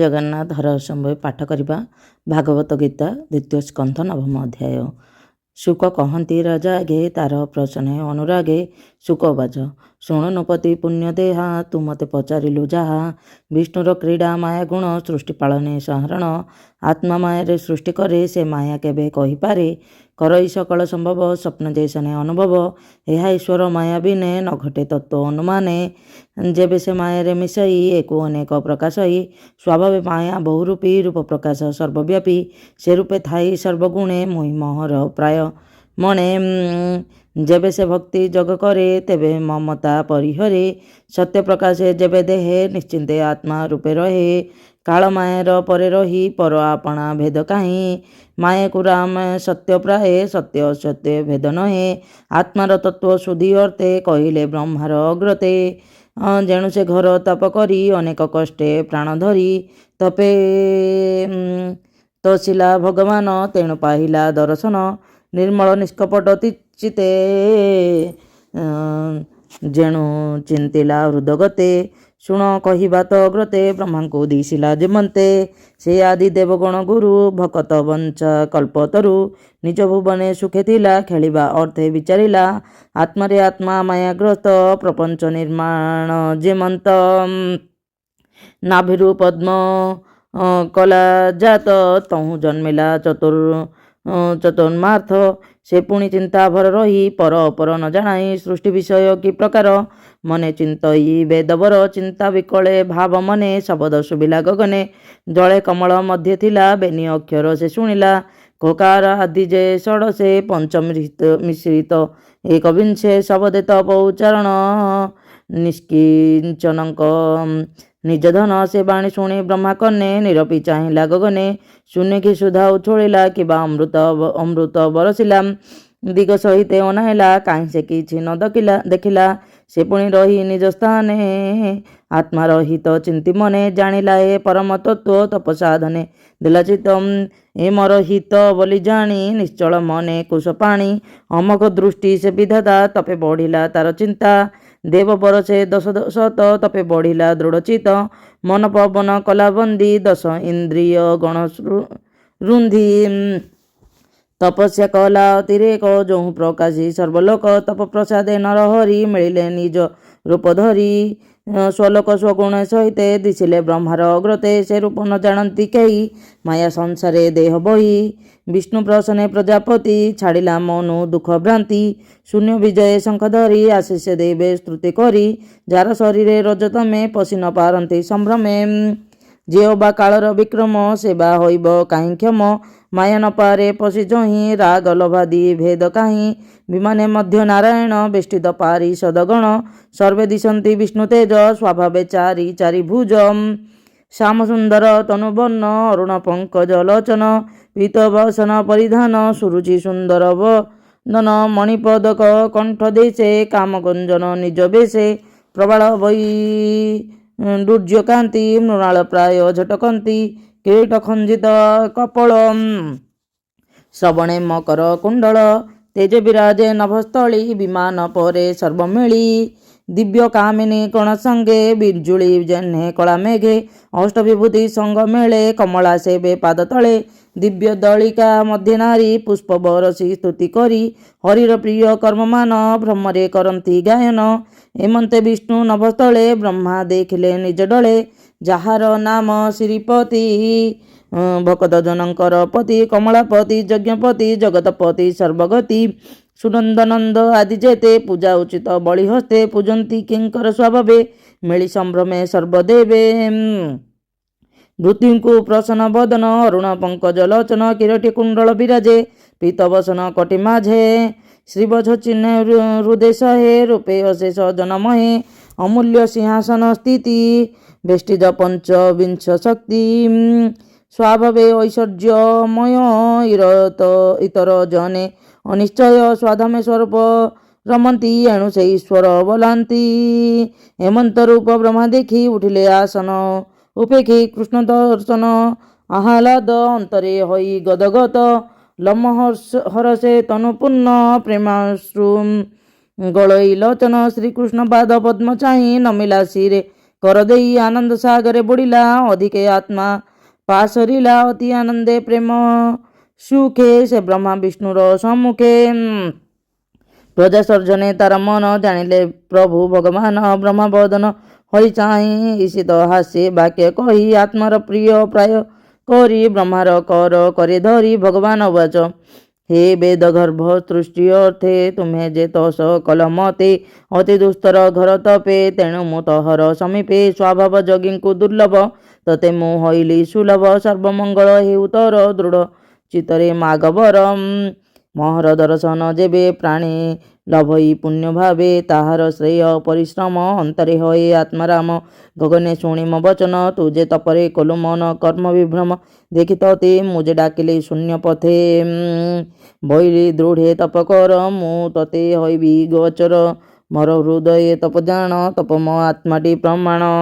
ଜଗନ୍ନାଥ ହର ଶମ୍ଭୁ ପାଠ କରିବା ଭାଗବତ ଗୀତା ଦ୍ୱିତୀୟ ସ୍କନ୍ଧ ନବମ ଅଧ୍ୟାୟ। ଶୁକ କହନ୍ତି ରାଜା ଆଗେ ତାର ପ୍ରଶ୍ନେ ଅନୁରାଗେ ଶୁକବାଜ ଶୁଣୁ ନୃପତି ପୁଣ୍ୟ ଦେହା ତୁ ମତେ ପଚାରିଲୁ ଯାହା ବିଷ୍ଣୁର କ୍ରୀଡ଼ା ମାୟା ଗୁଣ ସୃଷ୍ଟି ପାଳନେ ସଂହରଣ ଆତ୍ମା ମାୟାରେ ସୃଷ୍ଟି କରେ ସେ ମାୟା କେବେ କହିପାରେ କରଇ ସକଳ ସମ୍ଭବ ସ୍ୱପ୍ନ ଜୈସନେ ଅନୁଭବ ଏହା ଈଶ୍ୱର ମାୟା ବିନେ ନ ଘଟେ ତତ୍ତ୍ୱ ଅନୁମାନେ ଯେବେ ସେ ମାୟାରେ ମିଶାଇ ଏକୁ ଅନେକ ପ୍ରକାଶଇ ସ୍ୱଭାବେ ମାୟା ବହୁରୂପୀ ରୂପ ପ୍ରକାଶ ସର୍ବବ୍ୟାପୀ ସେ ରୂପେ ଥାଇ ସର୍ବଗୁଣେ ମହିମହର ପ୍ରାୟ ମଣେ ଯେବେ ସେ ଭକ୍ତି ଯୋଗ କରେ ତେବେ ମମତା ପରିହରେ ସତ୍ୟ ପ୍ରକାଶେ ଯେବେ ଦେହେ ନିଶ୍ଚିନ୍ତେ ଆତ୍ମା ରୂପେ ରହେ କାଳ ମାୟାର ପରେ ରହି ପର ଆପଣା ଭେଦ କାହିଁ ମାୟାକୁ ରାମ ସତ୍ୟ ପ୍ରାୟେ ସତ୍ୟ ଅସତ୍ୟ ଭେଦ ନହେ ଆତ୍ମାର ତତ୍ତ୍ୱ ସୁଧି ଅର୍ଥେ କହିଲେ ବ୍ରହ୍ମାର ଅଗ୍ରତେ ଯେଣୁ ସେ ଘର ତାପ କରି ଅନେକ କଷ୍ଟେ ପ୍ରାଣ ଧରି ତପେ ତୋଷିଲା ଭଗବାନ ତେଣୁ ପାହିଲା ଦର୍ଶନ ନିର୍ମଳ ନିଷ୍କପଟ ଚିତେ ଯେଣୁ ଚିନ୍ତିଲା ହୃଦଗତେ ଶୁଣ କହିବା ତ ଅଗ୍ରତେ ବ୍ରହ୍ମାଙ୍କୁ ଦିଶିଲା ଯେମନ୍ତେ ସେ ଆଦି ଦେବଗଣ ଗୁରୁ ଭକତ ବଞ୍ଚା କଳ୍ପତରୁ ନିଜ ଭୁବନେ ସୁଖେ ଥିଲା ଖେଳିବା ଅର୍ଥେ ବିଚାରିଲା ଆତ୍ମାରେ ଆତ୍ମା ମାୟାଗ୍ରସ୍ତ ପ୍ରପଞ୍ଚ ନିର୍ମାଣ ଯେମନ୍ତ ନାଭିରୁ ପଦ୍ମ କଲା ଜାତ ତହୁଁ ଜନ୍ମିଲା ଚତୁର୍ମାର୍ଥ ସେ ପୁଣି ଚିନ୍ତାଭର ରହି ପର ଅପର ନ ଜଣାଇ ସୃଷ୍ଟି ବିଷୟ କି ପ୍ରକାର ମନେ ଚିନ୍ତଇ ବେଦବର ଚିନ୍ତା ବିକଳେ ଭାବ ମନେ ଶବଦ ଶୁଭିଲା ଗଗନେ ଜଳେ କମଳ ମଧ୍ୟ ଥିଲା ବେନି ଅକ୍ଷର ସେ ଶୁଣିଲା କୋକାର ଆଦି ଯେ ଷୋଡ଼ଶେ ପଞ୍ଚମିଶ୍ରିତ ଏକବିଂଶେ ଶବଦେ ତପ ଉଚ୍ଚାରଣ ନିଷ୍କିଞ୍ଚନଙ୍କ ନିଜ ଧନ ସେ ବାଣୀ ଶୁଣି ବ୍ରହ୍ମା କର୍ଣ୍ଣେ ନିରପି ଚାହିଁଲା ଗଗନେ ଶୂନ୍ୟକି ସୁଧା ଉଛୁଳିଲା କିବା ଅମୃତ ବରସିଲା ଦିଗ ସହିତେ ଅନାଇଲା କାହିଁ ସେ କିଛି ନ ଦେଖିଲା ସେ ପୁଣି ରହି ନିଜ ସ୍ଥାନେ ଆତ୍ମା ରହିତ ଚିନ୍ତି ମନେ ଜାଣିଲା ଏ ପରମ ତତ୍ତ୍ୱ ତପସାଧନେ ଦେଲା ଚିତ୍ତ ଏ ମୋର ହିତ ବୋଲି ଜାଣି ନିଶ୍ଚଳ ମନେ କୁଶ ପାଣି ଅମୋଘ ଦୃଷ୍ଟି ସେ ବିଧାତା ତପେ ବଢ଼ିଲା ତାର ଚିନ୍ତା ଦେବ ବରସେ ଦଶ ଶତ ତପେ ବଢ଼ିଲା ଦୃଢ଼ଚିତ ମନ ପବନ କଲା ବନ୍ଦୀ ଦଶ ଇନ୍ଦ୍ରିୟ ଗଣ ରୁନ୍ଧି ତପସ୍ୟା କଲା ଅତିରେକ ଯୋଉଁ ପ୍ରକାଶୀ ସର୍ବଲୋକ ତପ ପ୍ରସାଦେ ନରହରି ମିଳିଲେ ନିଜ ରୂପ ଧରି ସ୍ୱଲୋକ ସ୍ୱଗୁଣ ସହିତେ ଦିଶିଲେ ବ୍ରହ୍ମାର ଅଗ୍ରତେ ସେ ରୂପ ନ ଜାଣନ୍ତି କେହି ମାୟା ସଂସାରେ ଦେହ ବହି ବିଷ୍ଣୁ ପ୍ରସନେ ପ୍ରଜାପତି ଛାଡ଼ିଲା ମନୁ ଦୁଃଖ ଭ୍ରାନ୍ତି ଶୂନ୍ୟ ବିଜୟ ଶଙ୍ଖ ଧରି ଆଶିଷ ଦେବେ ସ୍ତୁତି କରି ଯାର ଶରୀରେ ରଜତମେ ପଶି ନ ପାରନ୍ତି ସମ୍ଭ୍ରମେ ଯେଓ ବା କାଳର ବିକ୍ରମ ସେ ବା ହୋଇବ କାହିଁ କ୍ଷମ ମାୟା ନ ପାରେ ପଶି ଯହିଁ ରାଗ ଲୋଭାଦି ଭେଦ କାହିଁ ବିମାନେ ମଧ୍ୟ ନାରାୟଣ ବେଷ୍ଟିତ ପାରି ସଦଗଣ ସର୍ବେ ଦିଶନ୍ତି ବିଷ୍ଣୁ ତେଜ ସ୍ୱଭାବେ ଚାରି ଚାରି ଭୁଜ ଶ୍ୟାମ ସୁନ୍ଦର ତନୁବର୍ଣ୍ଣ ଅରୁଣ ପଙ୍କଜ ଲୋଚନ ପୀତ ବସନ ପରିଧାନ ସୁରୁଚି ସୁନ୍ଦର ବଦନ ମଣିପଦକ କଣ୍ଠ ଦେଶେ କାମଗଞ୍ଜନ ନିଜ ବେଶେ ପ୍ରବାଳ ବୈ ଦୁର୍ଯ୍ୟକାନ୍ତି ମୃଣାଳ ପ୍ରାୟ ଝଟକନ୍ତି କିରୀଟ ଖଞ୍ଜିତ କପଳ ଶ୍ରବଣେ ମକର କୁଣ୍ଡଳ ତେଜ ବିରାଜେ ନଭସ୍ଥଳୀ ବିମାନ ପରେ ସର୍ବମିଳି ଦିବ୍ୟ କାମିନୀ କଣ ସଙ୍ଗେ ବିଜୁଳି ଜହ୍ନେ କଳା ମେଘେ ଅଷ୍ଟବିଭୂତି ସଙ୍ଗ ମେଳେ କମଳା ସେବେ ପାଦ ତଳେ ଦିବ୍ୟ ଦଳିକା ମଧ୍ୟ ନାରୀ ପୁଷ୍ପ ବରସି ସ୍ତୁତି କରି ହରିର ପ୍ରିୟ କର୍ମମାନ ଭ୍ରମରେ କରନ୍ତି ଗାୟନ ଏମନ୍ତେ ବିଷ୍ଣୁ ନଭସ୍ଥଳେ ବ୍ରହ୍ମା ଦେଖିଲେ ନିଜ ଡଳେ ଯାହାର ନାମ ଶ୍ରୀପତି ଭକତ ଜନଙ୍କର ପତି କମଳାପତି ଯଜ୍ଞପତି ଜଗତପତି ସର୍ବଗତି ସୁନନ୍ଦନନ୍ଦ ଆଦି ଯେତେ ପୂଜା ଉଚିତ ବଳି ହସ୍ତେ ପୂଜନ୍ତି କିଙ୍କର ସ୍ୱଭାବେ ମିଳି ସମ୍ଭ୍ରମେ ସର୍ବଦେବେ ମୃତ୍ୟୁଙ୍କୁ ପ୍ରସନ୍ନ ବଦନ ଅରୁଣ ପଙ୍କଜ ଲୋଚନ କିରଟି କୁଣ୍ଡଳ ବିରାଜେ ପୀତବସନ କଟି ମାଝେ ଶ୍ରୀବଛ ଚିହ୍ନ ହୃଦୟ ହେ ରୂପେ ଅଶେଷ ଜନମହେ ଅମୂଲ୍ୟ ସିଂହାସନ ସ୍ଥିତି ବେଷ୍ଟିତ ପଞ୍ଚବିଂଶ ଶକ୍ତି ସ୍ୱଭାବେ ଐଶ୍ୱର୍ଯ୍ୟମୟ ଇତର ଜନେ ଅନିଶ୍ଚୟ ସ୍ୱାଧାମେ ସ୍ୱରୂପ ରମନ୍ତି ଏଣୁ ସେ ଈଶ୍ୱର ବୋଲାନ୍ତି ହେମନ୍ତ ରୂପ ବ୍ରହ୍ମା ଦେଖି ଉଠିଲେ ଆସନ ଉପେକ୍ଷୀ କୃଷ୍ଣ ଦର୍ଶନ ଆହ୍ଲାଦ ଅନ୍ତରେ ହୋଇ ଗଦଗଦ ଲମ ହରସେ ତନୁପୂର୍ଣ୍ଣ ପ୍ରେମାଶ୍ରୁ ଗଳଇ ଲୋଚନ ଶ୍ରୀକୃଷ୍ଣ ପାଦ ପଦ୍ମ ଚାହିଁ ନମିଲା ଶିରେ କରଦେଇ ଆନନ୍ଦ ସାଗରେ ବୁଡ଼ିଲା। ଅଧିକେ ଆତ୍ମା ପାସରିଲା ଅତି ଆନନ୍ଦେ ପ୍ରେମ ସୁଖେ। ସେ ବ୍ରହ୍ମା ବିଷ୍ଣୁର ସମ୍ମୁଖେ ପ୍ରଜା ସର୍ଜନେ ତାର ମନ। ଜାଣିଲେ ପ୍ରଭୁ ଭଗବାନ ବ୍ରହ୍ମାବର୍ଦ୍ଧନ ହୋଇ ଚାହିଁ ଈଶିତ ହାସ୍ୟ ବାକ୍ୟ କହି ଆତ୍ମାର ପ୍ରିୟ ପ୍ରାୟ କରି ବ୍ରହ୍ମାର କର କରି ଧରି ଭଗବାନ ବାଚ ହେ ବେଦ ଗର୍ଭ ସୃଷ୍ଟି ଅର୍ଥେ ତୁମେ ଯେ ତସ କଲ ମତେ ଅତି ଦୁସ୍ତର ଘର ତପେ ତେଣୁ ମୁଁ ତହର ସମୀପେ ସ୍ୱଭାବ ଯୋଗୀଙ୍କୁ ଦୁର୍ଲଭ ତତେ ମୁଁ ହଇଲି ସୁଲଭ ସର୍ବମଙ୍ଗଳ ହେଉ ତୋର ଦୃଢ଼ ଚିତ୍ତରେ ମାଗବର ମହର ଦର୍ଶନ ଯେବେ ପ୍ରାଣୀ ଲଭଇ ପୁଣ୍ୟ ଭାବେ ତାହାର ଶ୍ରେୟ ପରିଶ୍ରମ ଅନ୍ତରେ ହଏ ଆତ୍ମାରାମ ଗଗନେ ଶୁଣି ମୋ ବଚନ ତୁ ଯେ ତପରେ କଲୁ ମନ କର୍ମ ବିଭ୍ରମ ଦେଖି ତତେ ମୁଁ ଯେ ଡାକିଲି ଶୂନ୍ୟ ପଥେ ବୈରୀ ଦୃଢ଼େ ତପ କର ମୁଁ ତତେ ହଇବି ଗୋଚର ମୋର ହୃଦୟ ତପ ଜାଣ ତପ ମୋ ଆତ୍ମାଟି ପ୍ରମାଣ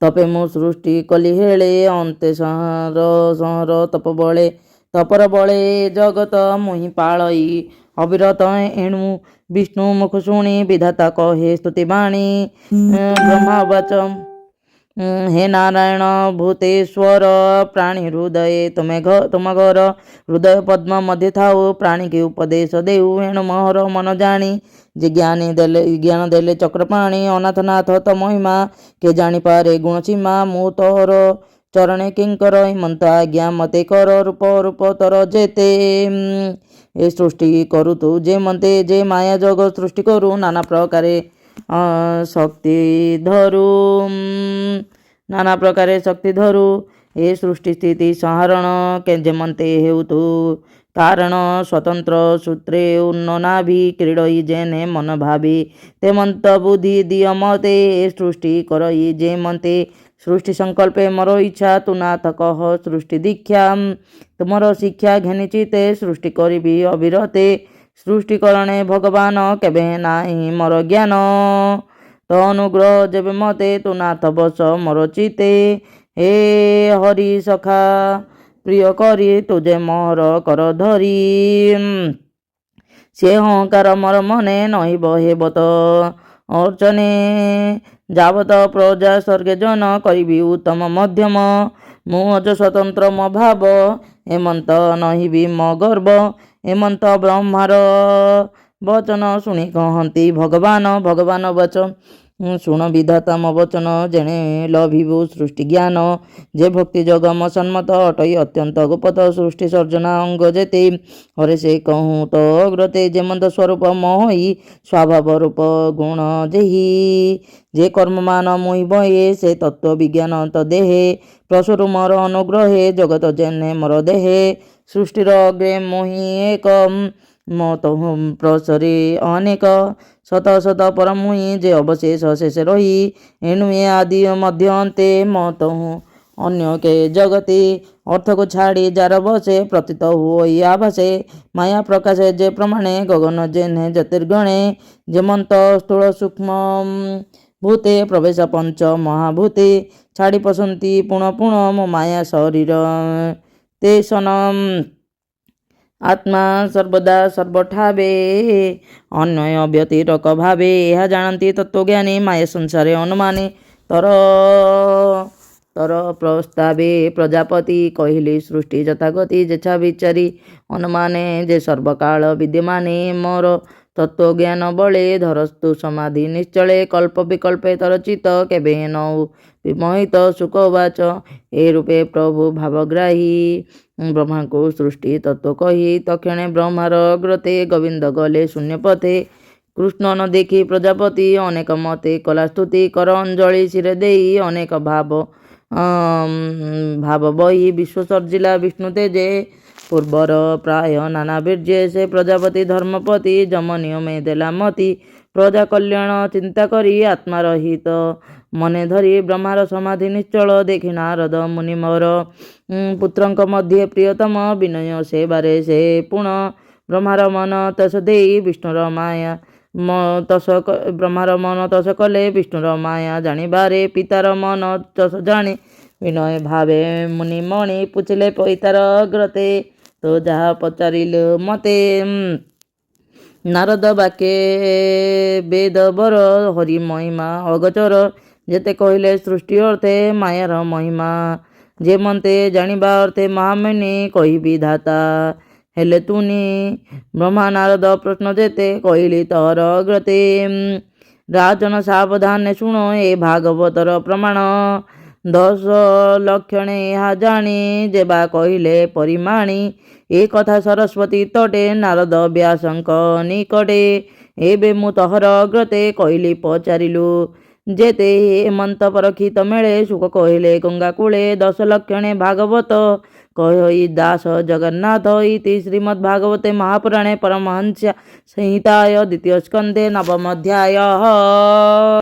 ତପେ ମୁଁ ସୃଷ୍ଟି କଲି ହେଳେ ଅନ୍ତେ ସହର ତପ ବଳେ ତପର ବଳେ ଜଗତ ମୁହିଁ ପାଳଇ ଅବିରତ ଏଣୁ ବିଷ୍ଣୁ ମୁଖ ଶୁଣି ବିଧାତା କହେ ସ୍ତୁତି ବାଣୀ ବ୍ରହ୍ମାବାଚ ହେ ନାରାୟଣ ଭୂତେଶ୍ୱର ପ୍ରାଣୀ ହୃଦୟ ତୁମ ଘର ହୃଦୟ ପଦ୍ମ ମଧ୍ୟ ଥାଉ ପ୍ରାଣୀକି ଉପଦେଶ ଦେଉ ଏଣୁ ମୋହର ମନ ଜାଣି ଯେ ଜ୍ଞାନ ଦେଲେ ଚକ୍ରପାଣି ଅନାଥନାଥ ତ ମହିମା କେ ଜାଣିପାରେ ଗୁଣ ସୀମା ମୁଁ ତୋର ଚରଣେ କିଙ୍କର ହିମନ୍ତ ଆଜ୍ଞା ମତେ କର ରୂପ ରୂପ ତୋର ଯେତେ ଏ ସୃଷ୍ଟି କରୁ ତୁ ଯେ ମତେ ଯେ ମାୟା ଯୋଗ ସୃଷ୍ଟି କରୁ ନାନା ପ୍ରକାରେ ଶକ୍ତି ଧରୁ ଏ ସୃଷ୍ଟି ସ୍ଥିତି ସଂହରଣ ଯେମନ୍ତେ ହେଉ ତୁ କାରଣ ସ୍ୱତନ୍ତ୍ର ସୂତ୍ରେ ଉନ୍ନନାଭି କ୍ରୀଡ଼ଇ ଯେନେ ମନ ଭାବି ତେମନ୍ତ ବୁଦ୍ଧି ଦିଅ ମତେ ଏ ସୃଷ୍ଟି କରଇ ଯେ ମତେ ସୃଷ୍ଟି ସଂକଳ୍ପେ ମୋର ଇଚ୍ଛା ତୁ ନାଥ କହ ସୃଷ୍ଟି ଦୀକ୍ଷା ତୁମର ଶିକ୍ଷା ଘେନି ଚିତେ ସୃଷ୍ଟି କରିବି ଅବିରତେ ସୃଷ୍ଟିକରଣେ ଭଗବାନ କେବେ ନାହିଁ ମୋର ଜ୍ଞାନ ତ ଅନୁଗ୍ରହ ଯେବେ ମତେ ତୁ ନାଥ ବସ ମୋର ଚିତେ ହେ ହରି ସଖା ପ୍ରିୟ କରି ତୁଜେ ମୋର କର ଧରି ସେ ଅହଙ୍କାର ମୋର ମନେ ନହିବ ହେବ ତ ଅର୍ଚ୍ଚନେ ଯାବତ ପ୍ରଜା ସ୍ୱର୍ଗେ ଜନ କରିବି ଉତ୍ତମ ମଧ୍ୟମ ମୁଁ ଅଜ ସ୍ୱତନ୍ତ୍ର ମୋ ଭାବ ହେମନ୍ତ ନହିବି ମୋ ଗର୍ବ ହେମନ୍ତ ବ୍ରହ୍ମାର ବଚନ ଶୁଣି କହନ୍ତି ଭଗବାନ ବଚ ଶୁଣ ବିଧାତା ମୋ ବଚନ ଯେଣେ ଲଭିବୁ ସୃଷ୍ଟି ଜ୍ଞାନ ଯେ ଭକ୍ତି ଯୋଗ ମୋ ସନ୍ମତ ଅଟଇ ଅତ୍ୟନ୍ତ ଗୁପତ ସୃଷ୍ଟି ସର୍ଜନା ଅଙ୍ଗ ଯେତେ ହରେ ସେ କହୁଁ ତ ଅଗ୍ରତେ ଯେମନ୍ତ ସ୍ୱରୂପ ମୋହି ସ୍ୱଭାବ ରୂପ ଗୁଣ ଯେହି ଯେ କର୍ମମାନ ମୁହିଁ ବହେ ସେ ତତ୍ତ୍ୱ ବିଜ୍ଞାନ ତ ଦେହେ ପ୍ରସୁରୁ ମୋର ଅନୁଗ୍ରହେ ଜଗତ ଯେନେ ମୋର ଦେହେ ସୃଷ୍ଟିର ଅଗ୍ରେ ମୁହିଁ ଏକ ମୋ ତହୁଁ ପ୍ରସରେ ଅନେକ ଶତ ଶତ ପର ମୁହିଁ ଯେ ଅବଶେଷ ଶେଷ ରହି ଏଣୁ ଏ ଆଦି ମଧ୍ୟ ଅନ୍ତେ ମୋ ତହୁଁ ଅନ୍ୟ କେ ଜଗତେ ଅର୍ଥକୁ ଛାଡ଼ି ଯାର ବସେ ପ୍ରତୀତ ହୁଇ ଆଭାସେ ମାୟା ପ୍ରକାଶେ ଯେ ପ୍ରମାଣେ ଗଗନ ଯେନେ ଜ୍ୟୋତିର୍ଗଣେ ଯେମନ୍ତ ସ୍ଥୂଳ ସୂକ୍ଷ୍ମ ଭୂତେ ପ୍ରବେଶ ପଞ୍ଚ ମହାଭୂତେ ଛାଡ଼ି ପଶନ୍ତି ପୁଣ ମୋ ମାୟା ଶରୀର ତେ ସନ ଆତ୍ମା ସର୍ବଦା ସର୍ବଠାବେ ଅନ୍ୱୟ ବ୍ୟତିରକ ଭାବେ ଏହା ଜାଣନ୍ତି ତତ୍ତ୍ୱଜ୍ଞାନୀ ମାୟା ସଂସାରେ ଅନୁମାନେ ତର ପ୍ରସ୍ତାବେ ପ୍ରଜାପତି କହିଲି ସୃଷ୍ଟି ଯଥାଗତି ଯେଛା ବିଚାରି ଅନୁମାନେ ଯେ ସର୍ବକାଳ ବିଦ୍ୟମାନେ ମୋର ତତ୍ତ୍ୱଜ୍ଞାନ ବଳେ ଧରସ୍ତୁ ସମାଧି ନିଶ୍ଚଳେ କଳ୍ପ ବିକଳ୍ପେ ତର ଚିତ କେବେ ନଉ ବିମୋହିତ ଶୁକବାଚ ଏ ରୂପେ ପ୍ରଭୁ ଭାବଗ୍ରାହୀ ବ୍ରହ୍ମାଙ୍କୁ ସୃଷ୍ଟି ତତ୍ତ୍ୱ କହି ତକ୍ଷଣେ ବ୍ରହ୍ମାର ଅଗ୍ରତେ ଗୋବିନ୍ଦ ଗଲେ ଶୂନ୍ୟ ପଥେ କୃଷ୍ଣ ନ ଦେଖି ପ୍ରଜାପତି ଅନେକ ମତେ କଲା ସ୍ତୁତି କର ଅଞ୍ଜଳି ଶିରେ ଦେଇ ଅନେକ ଭାବ ବହି ବିଶ୍ୱ ସର୍ଜିଲା ବିଷ୍ଣୁ ତେଜେ ପୂର୍ବର ପ୍ରାୟ ନାନା ବୀର୍ଯ୍ୟ ସେ ପ୍ରଜାପତି ଧର୍ମପତି ଯମ ନିୟମେ ଦେଲା ମତି ପ୍ରଜା କଲ୍ୟାଣ ଚିନ୍ତା କରି ଆତ୍ମାର ହିତ ମନେ ଧରି ବ୍ରହ୍ମାର ସମାଧି ନିଶ୍ଚଳ ଦେଖି ନାରଦ ମୁନି ମୋର ପୁତ୍ରଙ୍କ ମଧ୍ୟରେ ପ୍ରିୟତମ ବିନୟ ସେବାରେ ସେ ପୁଣ ବ୍ରହ୍ମାର ମନ ତସ ଦେଇ ବିଷ୍ଣୁର ମାୟା ବ୍ରହ୍ମାର ମନ ତସ କଲେ ବିଷ୍ଣୁର ମାୟା ଜାଣିବାରେ ପିତାର ମନ ତସ ଜାଣି ବିନୟ ଭାବେ ମୁନି ମଣି ପୁଛିଲେ ପିତାର ଅଗ୍ରତେ ତ ଯାହା ପଚାରିଲୁ ମତେ ନାରଦ ବାକେ ବେଦ ବର ହରି ମହିମା ଅଗଚର ଯେତେ କହିଲେ ସୃଷ୍ଟି ଅର୍ଥେ ମାୟାର ମହିମା, ଯେ ମନ୍ତେ ଜାଣିବା ଅର୍ଥେ ମହାମୁନି କହିବି ଧାତା ହେଲେ ତୁନି। ବ୍ରହ୍ମା ନାରଦ ପ୍ରଶ୍ନ ଯେତେ କହିଲି ତର ଅଗ୍ରତେ, ରାଜନ ସାବଧାନେ ଶୁଣ ଏ ଭାଗବତର ପ୍ରମାଣ। 10 ଲକ୍ଷଣେ ଏହା ଜାଣି ଯେବା କହିଲେ ପରିମାଣି, ଏ କଥା ସରସ୍ୱତୀ ତଟେ ନାରଦ ବ୍ୟାସଙ୍କ ନିକଟେ। ଏବେ ମୁଁ ତହର ଅଗ୍ରତେ କହିଲି ପଚାରିଲୁ, ଯେତେ ହେମନ୍ତ ପରକ୍ଷିତ ମେଳେ ସୁଖ କହିଲେ ଗଙ୍ଗା କୂଳେ। 10 ଲକ୍ଷଣେ ଭାଗବତ କହି ଦାସ ଜଗନ୍ନାଥ, ଇତି ଶ୍ରୀମଦ୍ ଭାଗବତେ ମହାପୁରାଣେ ପରମହଂସ୍ୟା ସଂହିତାୟ ଦ୍ୱିତୀୟ ସ୍କନ୍ଧେ ନବମ ଅଧ୍ୟାୟ।